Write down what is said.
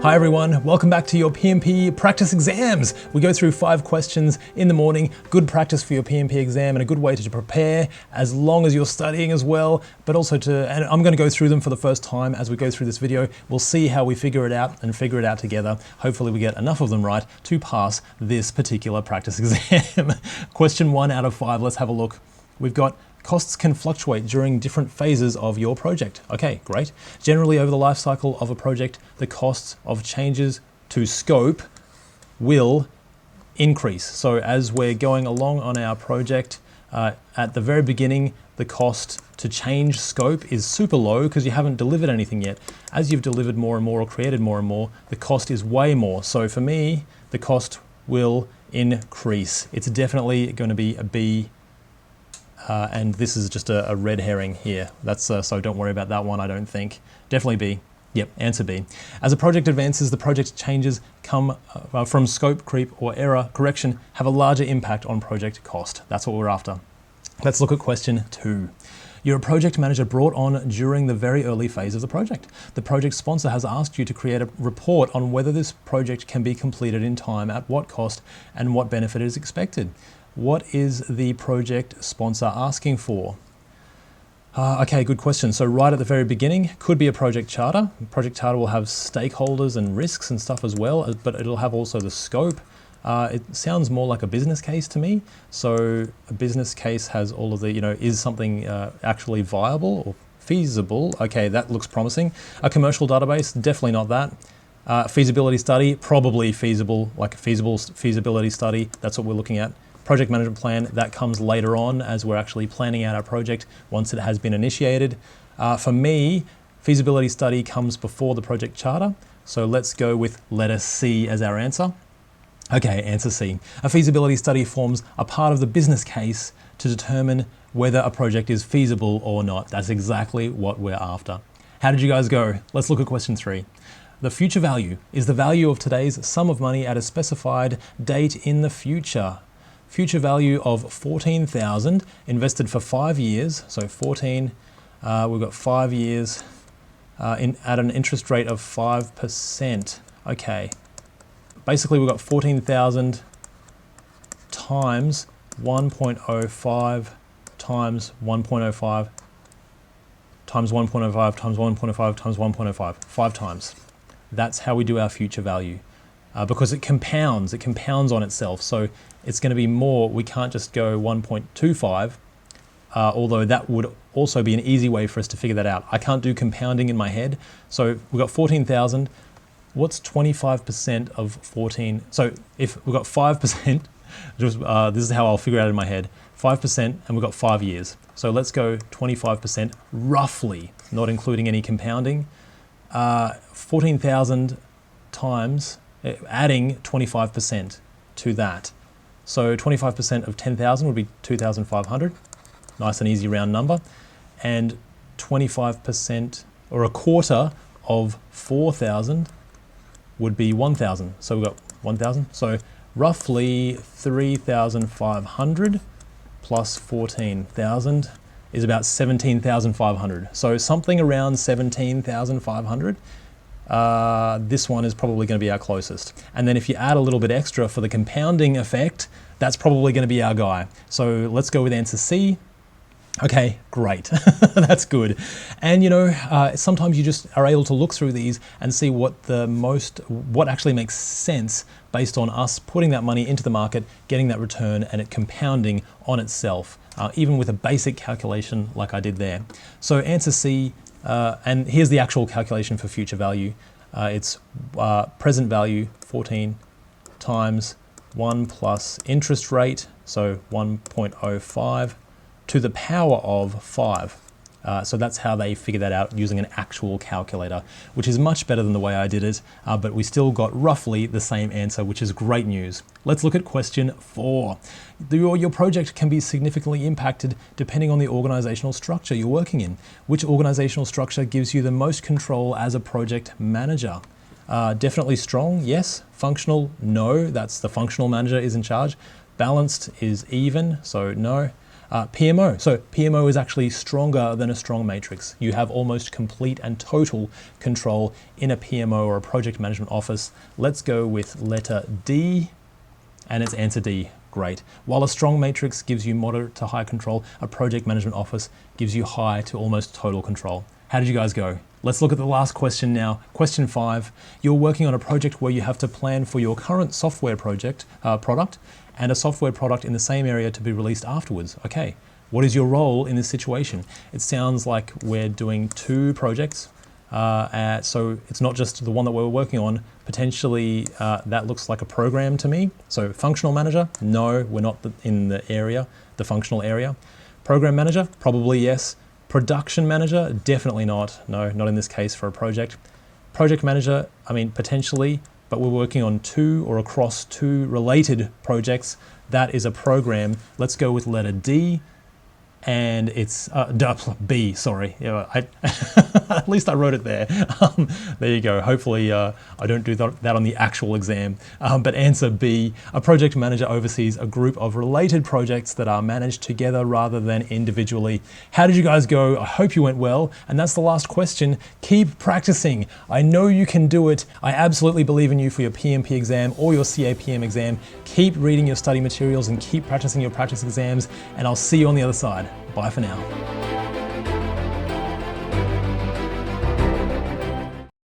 Hi everyone, welcome back to your PMP practice exams. We go through 5 questions in the morning, good practice for your PMP exam and a good way to prepare as long as you're studying as well, but also and I'm going to go through them for the first time as we go through this video. We'll see how we figure it out and figure it out together. Hopefully we get enough of them right to pass this particular practice exam. Question 1 out of 5, let's have a look. We've got costs can fluctuate during different phases of your project. Okay, great. Generally, over the life cycle of a project, the costs of changes to scope will increase. So as we're going along on our project, at the very beginning, the cost to change scope is super low because you haven't delivered anything yet. As you've delivered more and more or created more and more, the cost is way more. So for me, the cost will increase. It's definitely going to be a B. And this is just a red herring here. That's so don't worry about that one, I don't think. Definitely B. Yep, answer B. As a project advances, the project changes come from scope creep or error correction have a larger impact on project cost. That's what we're after. Let's look at question 2. You're a project manager brought on during the very early phase of the project. The project sponsor has asked you to create a report on whether this project can be completed in time, at what cost, and what benefit is expected. What is the project sponsor asking for? Okay, good question. So right at the very beginning, could be a project charter. Project charter will have stakeholders and risks and stuff as well, but it'll have also the scope. It sounds more like a business case to me. So a business case has all of the, is something actually viable or feasible? Okay, that looks promising. A commercial database, definitely not that. Feasibility study, probably feasible, like a feasibility study. That's what we're looking at. Project management plan, that comes later on as we're actually planning out our project once it has been initiated. For me, feasibility study comes before the project charter. So let's go with letter C as our answer. Okay, answer C. A feasibility study forms a part of the business case to determine whether a project is feasible or not. That's exactly what we're after. How did you guys go? Let's look at question 3. The future value is the value of today's sum of money at a specified date in the future. Future value of 14,000 invested for 5 years. So 14, we've got 5 years at an interest rate of 5%. Okay. Basically, we've got 14,000 times 1.05 times 1.05 times 1.05 times 1.05 times 1.05. 5 times. That's how we do our future value. Because it compounds on itself. So it's going to be more. We can't just go 1.25, although that would also be an easy way for us to figure that out. I can't do compounding in my head. So we've got 14,000. What's 25% of 14? So if we've got 5%, this is how I'll figure it out in my head. 5%, and we've got 5 years. So let's go 25% roughly, not including any compounding. 14,000 times, adding 25% to that. So 25% of 10,000 would be 2,500. Nice and easy round number. And 25% or a quarter of 4,000 would be 1,000. So we've got 1,000. So roughly 3,500 plus 14,000 is about 17,500. So something around 17,500. This one is probably going to be our closest. And then if you add a little bit extra for the compounding effect, that's probably going to be our guy. So let's go with answer C. Okay, great. That's good. And sometimes you just are able to look through these and see what actually makes sense based on us putting that money into the market, getting that return, and it compounding on itself, even with a basic calculation like I did there. So answer C. And here's the actual calculation for future value. It's present value, 14 times 1 plus interest rate, so 1.05 to the power of 5. So that's how they figure that out using an actual calculator, which is much better than the way I did it, but we still got roughly the same answer, which is great news. Let's look at question 4. Your project can be significantly impacted depending on the organizational structure you're working in. Which organizational structure gives you the most control as a project manager? Definitely strong, yes. Functional, no. That's the functional manager is in charge. Balanced is even, so no. PMO. So PMO is actually stronger than a strong matrix. You have almost complete and total control in a PMO or a project management office. Let's go with letter D, and it's answer D. Great. While a strong matrix gives you moderate to high control, a project management office gives you high to almost total control. How did you guys go? Let's look at the last question now. Question 5. You're working on a project where you have to plan for your current software product and a software product in the same area to be released afterwards. Okay, what is your role in this situation? It sounds like we're doing 2 projects. So it's not just the one that we're working on. Potentially that looks like a program to me. So functional manager, no, we're not in the functional area. Program manager, probably yes. Production manager, definitely not. No, not in this case for a project. Project manager, I mean, potentially, but we're working on 2 or across 2 related projects. That is a program. Let's go with letter D. And it's B, sorry. Yeah, at least I wrote it there. There you go. Hopefully I don't do that on the actual exam. But answer B, a project manager oversees a group of related projects that are managed together rather than individually. How did you guys go? I hope you went well. And that's the last question. Keep practicing. I know you can do it. I absolutely believe in you for your PMP exam or your CAPM exam. Keep reading your study materials and keep practicing your practice exams. And I'll see you on the other side. Bye for now.